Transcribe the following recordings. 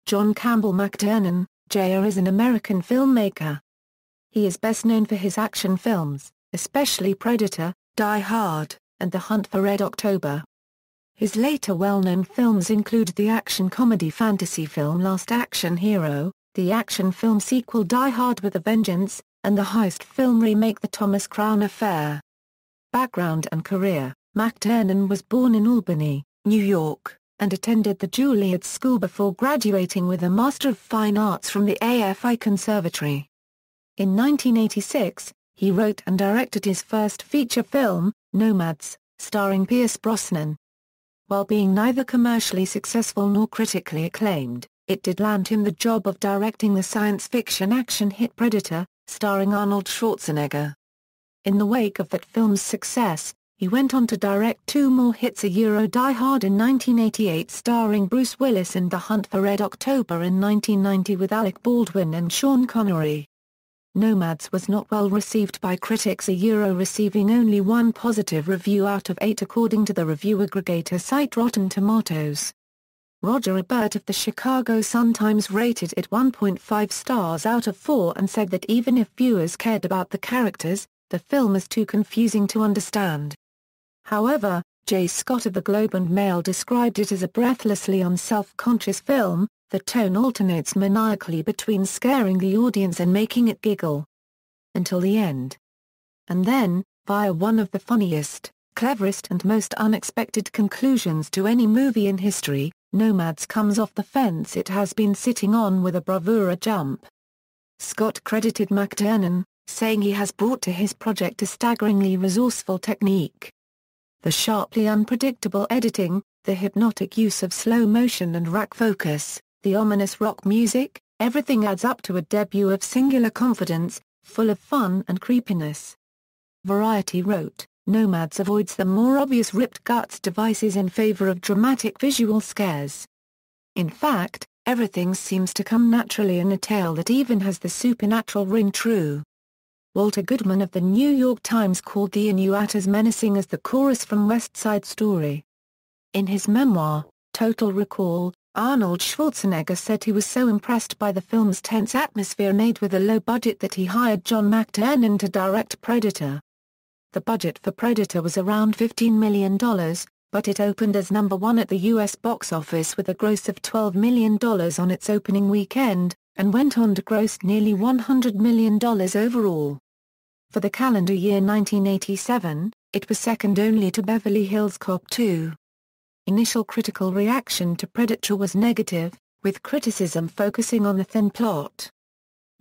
John Campbell McTiernan, Jr. is an American filmmaker. He is best known for his action films, especially Predator, Die Hard, and The Hunt for Red October. His later well-known films include the action-comedy fantasy film Last Action Hero, the action film sequel Die Hard with a Vengeance, and the heist film remake The Thomas Crown Affair. Background and career: McTiernan was born in Albany, New York, and attended the Juilliard School before graduating with a Master of Fine Arts from the AFI Conservatory. In 1986, he wrote and directed his first feature film, Nomads, starring Pierce Brosnan. While being neither commercially successful nor critically acclaimed, it did land him the job of directing the science fiction action hit Predator, starring Arnold Schwarzenegger. In the wake of that film's success, he went on to direct two more hits: Die Hard in 1988 starring Bruce Willis and The Hunt for Red October in 1990 with Alec Baldwin and Sean Connery. Nomads was not well received by critics, receiving only one positive review out of 8 according to the review aggregator site Rotten Tomatoes. Roger Ebert of the Chicago Sun-Times rated it 1.5 stars out of 4 and said that even if viewers cared about the characters, the film is too confusing to understand. However, Jay Scott of the Globe and Mail described it as a breathlessly unself-conscious film. The tone alternates maniacally between scaring the audience and making it giggle until the end. And then, via one of the funniest, cleverest and most unexpected conclusions to any movie in history, Nomads comes off the fence it has been sitting on with a bravura jump. Scott credited McTiernan, saying he has brought to his project a staggeringly resourceful technique. The sharply unpredictable editing, the hypnotic use of slow motion and rack focus, the ominous rock music, everything adds up to a debut of singular confidence, full of fun and creepiness. Variety wrote, Nomads avoids the more obvious ripped guts devices in favor of dramatic visual scares. In fact, everything seems to come naturally in a tale that even has the supernatural ring true. Walter Goodman of the New York Times called the Inuit as menacing as the chorus from West Side Story. In his memoir, Total Recall, Arnold Schwarzenegger said he was so impressed by the film's tense atmosphere made with a low budget that he hired John McTiernan to direct Predator. The budget for Predator was around $15 million, but it opened as number 1 at the U.S. box office with a gross of $12 million on its opening weekend, and went on to gross nearly $100 million overall. For the calendar year 1987, it was second only to Beverly Hills Cop 2. Initial critical reaction to Predator was negative, with criticism focusing on the thin plot.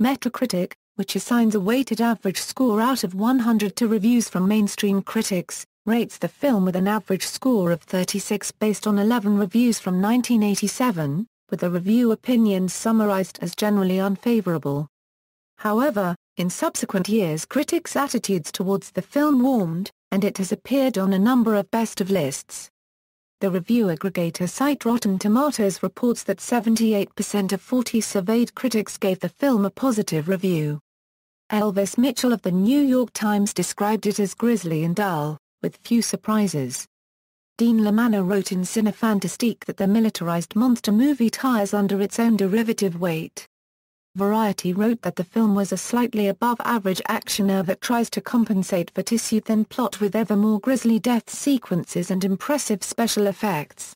Metacritic, which assigns a weighted average score out of 100 to reviews from mainstream critics, rates the film with an average score of 36 based on 11 reviews from 1987, with the review opinions summarized as generally unfavorable. However, in subsequent years critics' attitudes towards the film warmed, and it has appeared on a number of best-of lists. The review aggregator site Rotten Tomatoes reports that 78% of 40 surveyed critics gave the film a positive review. Elvis Mitchell of the New York Times described it as grisly and dull, with few surprises. Dean Lamanna wrote in Cinefantastique that the militarized monster movie tires under its own derivative weight. Variety wrote that the film was a slightly above-average actioner that tries to compensate for tissue-thin plot with ever more grisly death sequences and impressive special effects.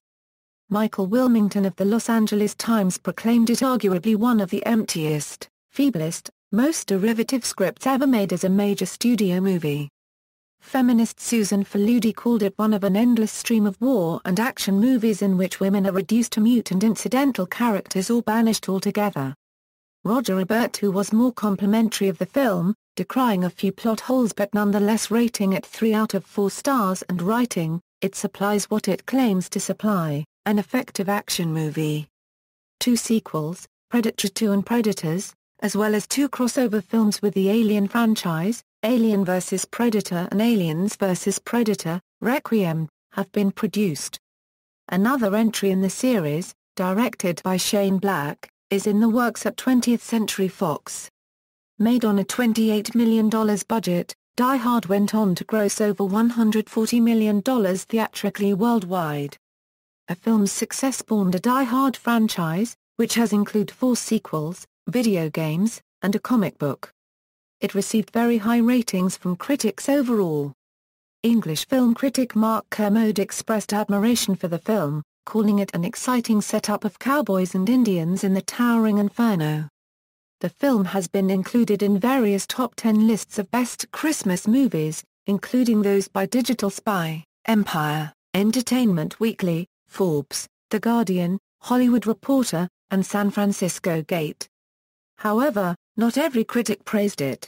Michael Wilmington of the Los Angeles Times proclaimed it arguably one of the emptiest, feeblest, most derivative scripts ever made as a major studio movie. Feminist Susan Faludi called it one of an endless stream of war and action movies in which women are reduced to mute and incidental characters or banished altogether. Roger Ebert, who was more complimentary of the film, decrying a few plot holes but nonetheless rating it 3 out of 4 stars and writing, "It supplies what it claims to supply, an effective action movie." 2 sequels, Predator 2 and Predators, as well as 2 crossover films with the Alien franchise, Alien vs. Predator and Aliens vs. Predator, Requiem, have been produced. Another entry in the series, directed by Shane Black, is in the works at 20th Century Fox. Made on a $28 million budget, Die Hard went on to gross over $140 million theatrically worldwide. A film's success spawned a Die Hard franchise, which has included 4 sequels, video games, and a comic book. It received very high ratings from critics overall. English film critic Mark Kermode expressed admiration for the film, calling it an exciting setup of cowboys and Indians in the towering inferno. The film has been included in various top 10 lists of best Christmas movies, including those by Digital Spy, Empire, Entertainment Weekly, Forbes, The Guardian, Hollywood Reporter, and San Francisco Gate. However, not every critic praised it.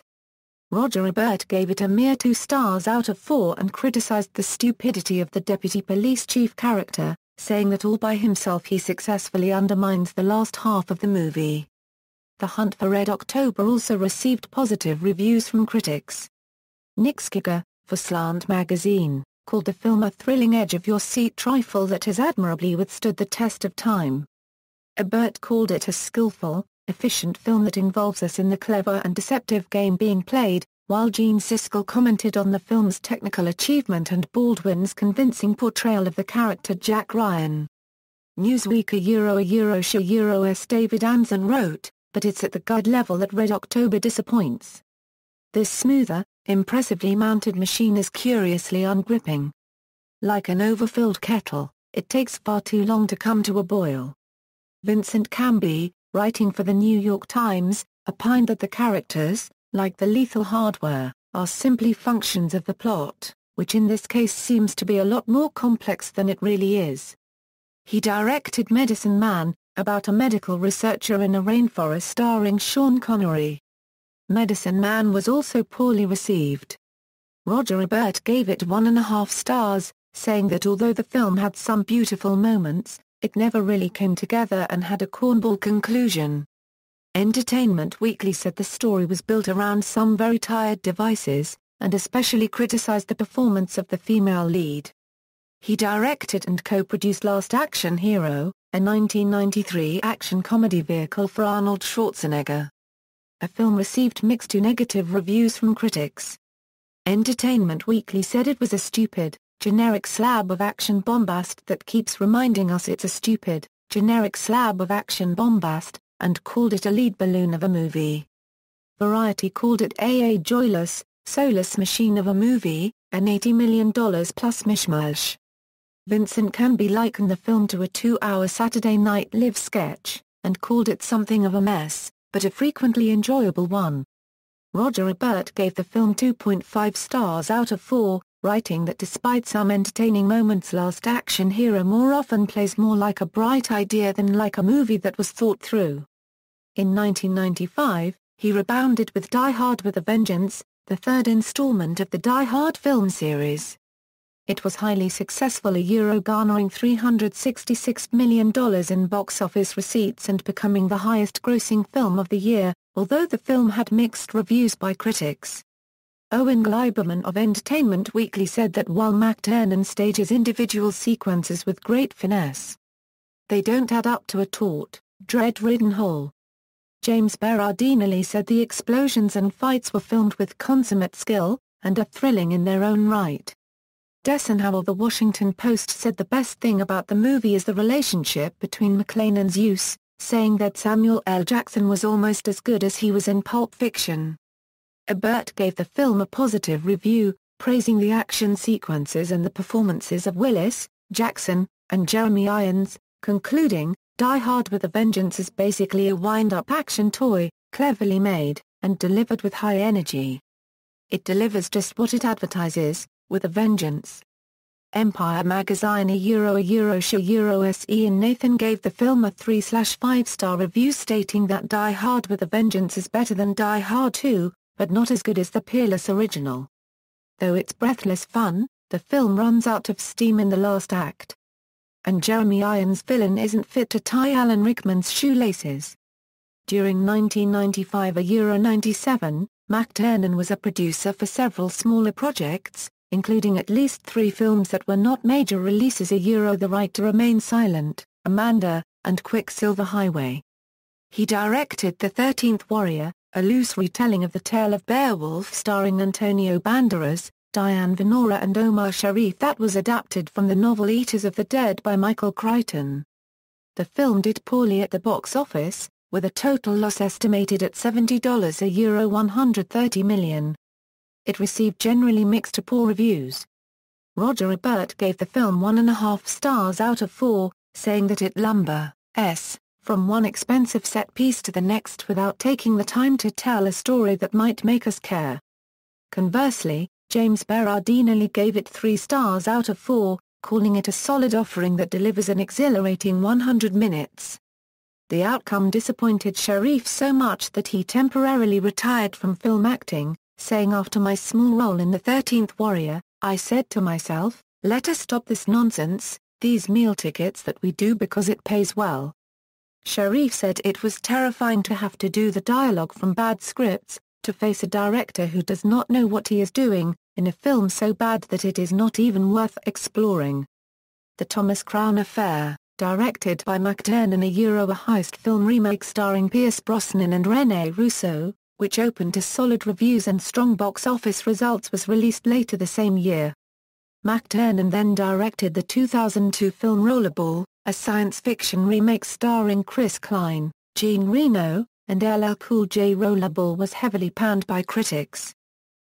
Roger Ebert gave it a mere 2 stars out of 4 and criticized the stupidity of the deputy police chief character, saying that all by himself he successfully undermines the last half of the movie. The Hunt for Red October also received positive reviews from critics. Nick Skigger, for Slant magazine, called the film a thrilling edge-of-your-seat trifle that has admirably withstood the test of time. Ebert called it a skillful, efficient film that involves us in the clever and deceptive game being played, while Gene Siskel commented on the film's technical achievement and Baldwin's convincing portrayal of the character Jack Ryan. Newsweek /s David Anson wrote, "But it's at the guide level that Red October disappoints. This smoother, impressively mounted machine is curiously ungripping. Like an overfilled kettle, it takes far too long to come to a boil." Vincent Canby, writing for the New York Times, opined that the characters, like the lethal hardware, are simply functions of the plot, which in this case seems to be a lot more complex than it really is. He directed Medicine Man, about a medical researcher in a rainforest starring Sean Connery. Medicine Man was also poorly received. Roger Ebert gave it 1.5 stars, saying that although the film had some beautiful moments, it never really came together and had a cornball conclusion. Entertainment Weekly said the story was built around some very tired devices, and especially criticized the performance of the female lead. He directed and co-produced Last Action Hero, a 1993 action comedy vehicle for Arnold Schwarzenegger. The film received mixed to negative reviews from critics. Entertainment Weekly said it was a stupid, generic slab of action bombast that keeps reminding us it's a stupid, generic slab of action bombast, and called it a lead balloon of a movie. Variety called it a joyless, soulless machine of a movie, an $80 million plus mishmash. Vincent Canby likened the film to a 2-hour Saturday Night Live sketch, and called it something of a mess, but a frequently enjoyable one. Roger Ebert gave the film 2.5 stars out of 4, writing that despite some entertaining moments, Last Action Hero more often plays more like a bright idea than like a movie that was thought through. In 1995, he rebounded with Die Hard with a Vengeance, the 3rd installment of the Die Hard film series. It was highly successful, garnering $366 million in box office receipts and becoming the highest-grossing film of the year, although the film had mixed reviews by critics. Owen Gleiberman of Entertainment Weekly said that while McTiernan stages individual sequences with great finesse, they don't add up to a taut, dread-ridden whole. James Berardinelli said the explosions and fights were filmed with consummate skill, and are thrilling in their own right. Desenhauer of the Washington Post said the best thing about the movie is the relationship between McClane and Zeus, saying that Samuel L. Jackson was almost as good as he was in Pulp Fiction. Ebert gave the film a positive review, praising the action sequences and the performances of Willis, Jackson, and Jeremy Irons, concluding, Die Hard with a Vengeance is basically a wind-up action toy, cleverly made, and delivered with high energy. It delivers just what it advertises, with a vengeance. Empire magazine Ian Nathan gave the film a 3/5-star review, stating that Die Hard with a Vengeance is better than Die Hard 2, but not as good as the peerless original. Though it's breathless fun, the film runs out of steam in the last act. And Jeremy Irons' villain isn't fit to tie Alan Rickman's shoelaces. During 1995-97, McTiernan was a producer for several smaller projects, including at least 3 films that were not major releases: The Right to Remain Silent, Amanda, and Quicksilver Highway. He directed The 13th Warrior, a loose retelling of the tale of Beowulf starring Antonio Banderas, Diane Venora and Omar Sharif that was adapted from the novel Eaters of the Dead by Michael Crichton. The film did poorly at the box office, with a total loss estimated at $70 a euro $130 million. It received generally mixed to poor reviews. Roger Ebert gave the film 1.5 stars out of 4, saying that it lumbers from one expensive set piece to the next without taking the time to tell a story that might make us care. Conversely, James Berardinelli gave it 3 stars out of 4, calling it a solid offering that delivers an exhilarating 100 minutes. The outcome disappointed Sharif so much that he temporarily retired from film acting, saying, "After my small role in The 13th Warrior, I said to myself, let us stop this nonsense, these meal tickets that we do because it pays well." Sharif said it was terrifying to have to do the dialogue from bad scripts, to face a director who does not know what he is doing, in a film so bad that it is not even worth exploring. The Thomas Crown Affair, directed by McTiernan, a heist film remake starring Pierce Brosnan and Rene Russo, which opened to solid reviews and strong box office results, was released later the same year. McTiernan then directed the 2002 film Rollerball, a science fiction remake starring Chris Klein, Jean Reno, and LL Cool J. Rollerball was heavily panned by critics.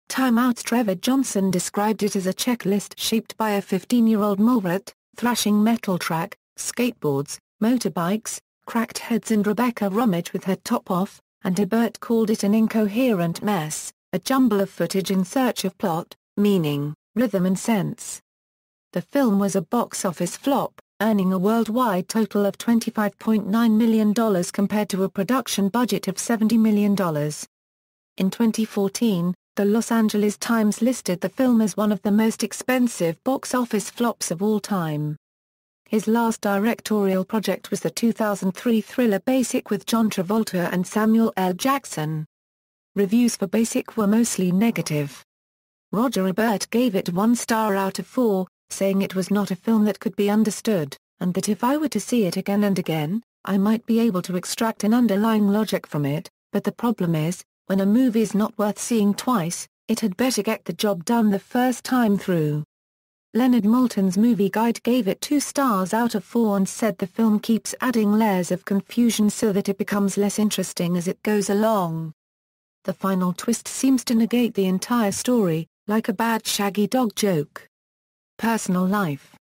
Time Out's Trevor Johnson described it as a checklist shaped by a 15-year-old mulret, thrashing metal track, skateboards, motorbikes, cracked heads and Rebecca Romijn with her top off, and Ebert called it an incoherent mess, a jumble of footage in search of plot, meaning, rhythm and sense. The film was a box office flop, earning a worldwide total of $25.9 million compared to a production budget of $70 million. In 2014, the Los Angeles Times listed the film as one of the most expensive box office flops of all time. His last directorial project was the 2003 thriller Basic with John Travolta and Samuel L. Jackson. Reviews for Basic were mostly negative. Roger Ebert gave it 1 star out of 4, saying it was not a film that could be understood, and that if I were to see it again and again, I might be able to extract an underlying logic from it, but the problem is, when a movie is not worth seeing twice, it had better get the job done the first time through. Leonard Maltin's Movie Guide gave it 2 stars out of 4 and said the film keeps adding layers of confusion so that it becomes less interesting as it goes along. The final twist seems to negate the entire story, like a bad Shaggy Dog joke. Personal life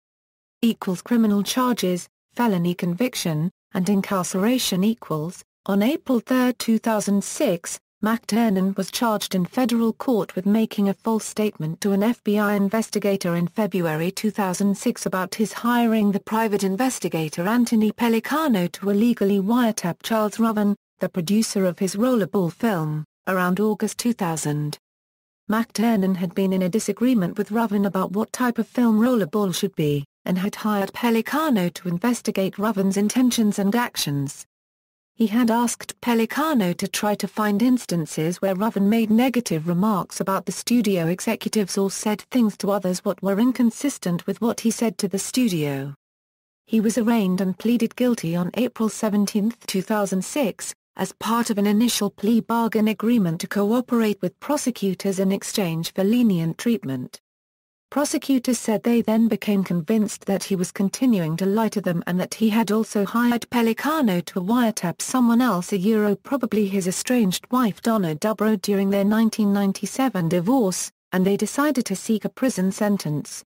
equals criminal charges, felony conviction, and incarceration equals. On April 3, 2006, McTiernan was charged in federal court with making a false statement to an FBI investigator in February 2006 about his hiring the private investigator Anthony Pellicano to illegally wiretap Charles Roven, the producer of his Rollerball film, around August 2000. McTiernan had been in a disagreement with Roven about what type of film Rollerball should be, and had hired Pellicano to investigate Roven's intentions and actions. He had asked Pellicano to try to find instances where Roven made negative remarks about the studio executives or said things to others what were inconsistent with what he said to the studio. He was arraigned and pleaded guilty on April 17, 2006, as part of an initial plea bargain agreement to cooperate with prosecutors in exchange for lenient treatment. Prosecutors said they then became convinced that he was continuing to lie to them and that he had also hired Pellicano to wiretap someone else, probably his estranged wife Donna Dubrow, during their 1997 divorce, and they decided to seek a prison sentence.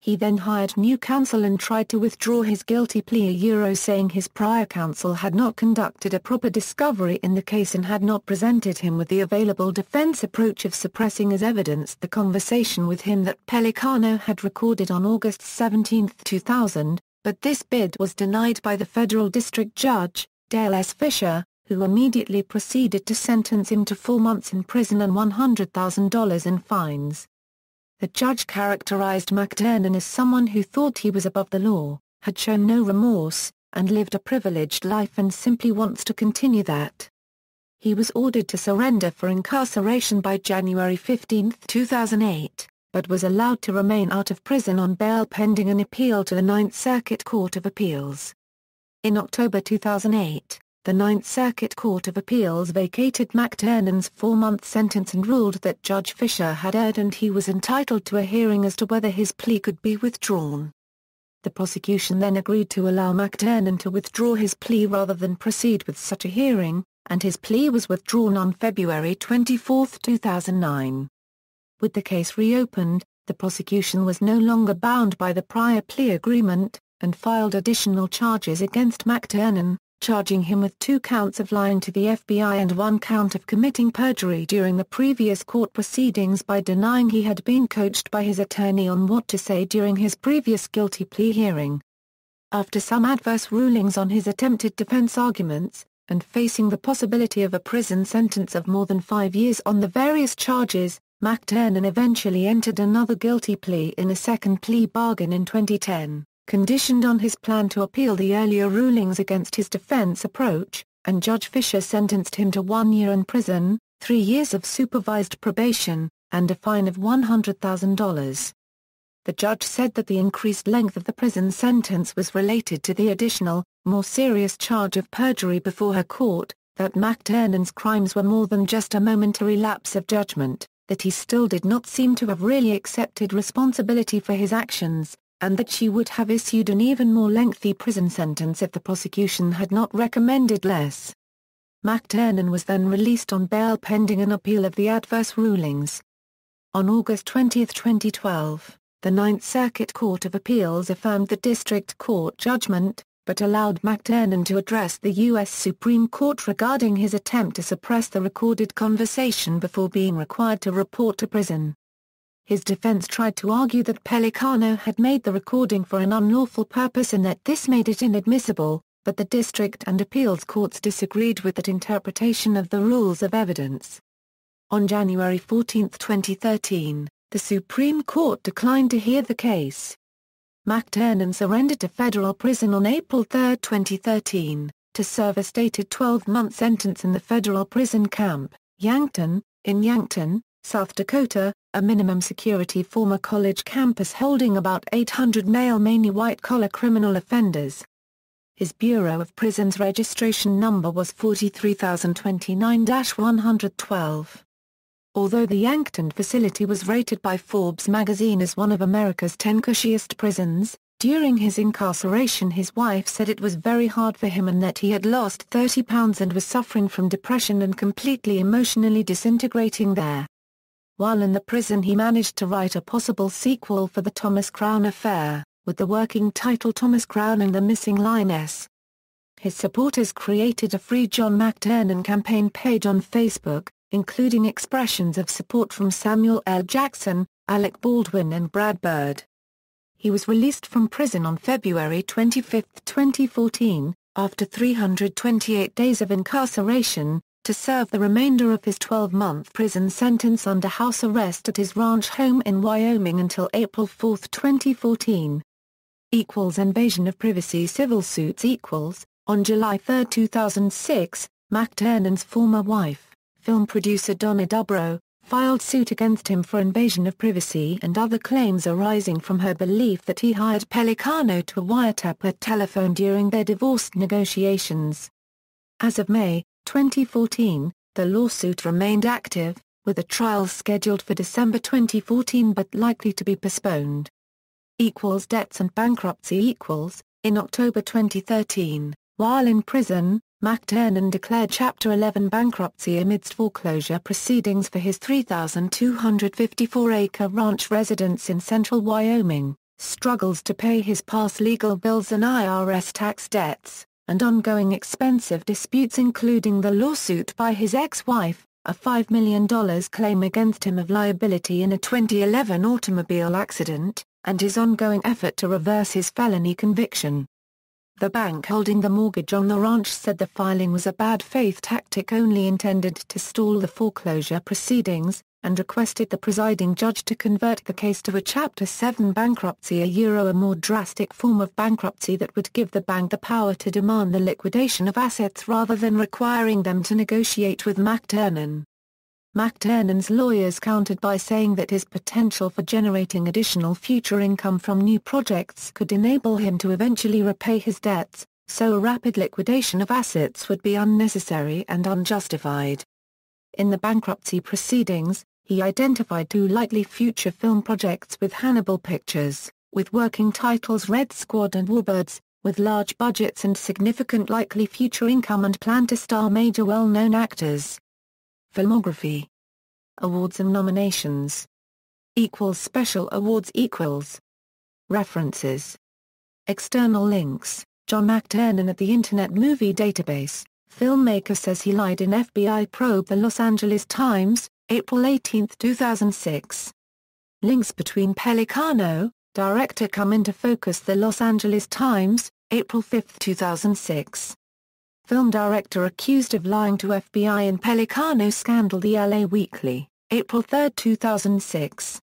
He then hired new counsel and tried to withdraw his guilty plea, saying his prior counsel had not conducted a proper discovery in the case and had not presented him with the available defense approach of suppressing as evidence the conversation with him that Pellicano had recorded on August 17, 2000, but this bid was denied by the federal district judge, Dale S. Fisher, who immediately proceeded to sentence him to 4 months in prison and $100,000 in fines. The judge characterized McTiernan as someone who thought he was above the law, had shown no remorse, and lived a privileged life and simply wants to continue that. He was ordered to surrender for incarceration by January 15, 2008, but was allowed to remain out of prison on bail pending an appeal to the Ninth Circuit Court of Appeals. In October 2008, the Ninth Circuit Court of Appeals vacated McTiernan's 4-month sentence and ruled that Judge Fisher had erred and he was entitled to a hearing as to whether his plea could be withdrawn. The prosecution then agreed to allow McTiernan to withdraw his plea rather than proceed with such a hearing, and his plea was withdrawn on February 24, 2009. With the case reopened, the prosecution was no longer bound by the prior plea agreement, and filed additional charges against McTiernan, charging him with 2 counts of lying to the FBI and 1 count of committing perjury during the previous court proceedings by denying he had been coached by his attorney on what to say during his previous guilty plea hearing. After some adverse rulings on his attempted defense arguments, and facing the possibility of a prison sentence of more than 5 years on the various charges, McTiernan eventually entered another guilty plea in a second plea bargain in 2010. Conditioned on his plan to appeal the earlier rulings against his defense approach, and Judge Fisher sentenced him to 1 year in prison, 3 years of supervised probation, and a fine of $100,000. The judge said that the increased length of the prison sentence was related to the additional, more serious charge of perjury before her court, that McTiernan's crimes were more than just a momentary lapse of judgment, that he still did not seem to have really accepted responsibility for his actions, and that she would have issued an even more lengthy prison sentence if the prosecution had not recommended less. McTiernan was then released on bail pending an appeal of the adverse rulings. On August 20, 2012, the Ninth Circuit Court of Appeals affirmed the district court judgment, but allowed McTiernan to address the U.S. Supreme Court regarding his attempt to suppress the recorded conversation before being required to report to prison. His defense tried to argue that Pellicano had made the recording for an unlawful purpose and that this made it inadmissible, but the district and appeals courts disagreed with that interpretation of the rules of evidence. On January 14, 2013, the Supreme Court declined to hear the case. McTiernan surrendered to federal prison on April 3, 2013, to serve a stated 12-month sentence in the federal prison camp, Yankton, in Yankton, South Dakota, a minimum security former college campus holding about 800 male mainly white-collar criminal offenders. His Bureau of Prisons registration number was 43029-112. Although the Yankton facility was rated by Forbes magazine as one of America's 10 cushiest prisons, during his incarceration his wife said it was very hard for him and that he had lost 30 pounds and was suffering from depression and completely emotionally disintegrating there. While in the prison he managed to write a possible sequel for the Thomas Crown Affair, with the working title Thomas Crown and the Missing Lioness. His supporters created a Free John McTiernan campaign page on Facebook, including expressions of support from Samuel L. Jackson, Alec Baldwin and Brad Bird. He was released from prison on February 25, 2014, after 328 days of incarceration, to serve the remainder of his 12-month prison sentence under house arrest at his ranch home in Wyoming until April 4, 2014. Invasion of privacy civil suits On July 3, 2006, McTiernan's former wife, film producer Donna Dubrow, filed suit against him for invasion of privacy and other claims arising from her belief that he hired Pellicano to wiretap her telephone during their divorce negotiations. As of May 2014, the lawsuit remained active, with a trial scheduled for December 2014 but likely to be postponed. Debts and bankruptcy In October 2013, while in prison, McTiernan declared Chapter 11 bankruptcy amidst foreclosure proceedings for his 3,254-acre ranch residence in central Wyoming, struggles to pay his past legal bills and IRS tax debts, and ongoing expensive disputes including the lawsuit by his ex-wife, a $5 million claim against him of liability in a 2011 automobile accident, and his ongoing effort to reverse his felony conviction. The bank holding the mortgage on the ranch said the filing was a bad faith tactic only intended to stall the foreclosure proceedings, and requested the presiding judge to convert the case to a Chapter 7 bankruptcy, a more drastic form of bankruptcy that would give the bank the power to demand the liquidation of assets rather than requiring them to negotiate with McTiernan. McTiernan's lawyers countered by saying that his potential for generating additional future income from new projects could enable him to eventually repay his debts, so a rapid liquidation of assets would be unnecessary and unjustified. In the bankruptcy proceedings, he identified two likely future film projects with Hannibal Pictures, with working titles Red Squad and Warbirds, with large budgets and significant likely future income and plan to star major well-known actors. Filmography. Awards and nominations. Special awards. References. External links. John McTiernan at the Internet Movie Database. Filmmaker says he lied in FBI probe. The Los Angeles Times, April 18, 2006. Links between Pelicano, director come into focus. The Los Angeles Times, April 5, 2006. Film director accused of lying to FBI in Pelicano scandal. The LA Weekly, April 3, 2006.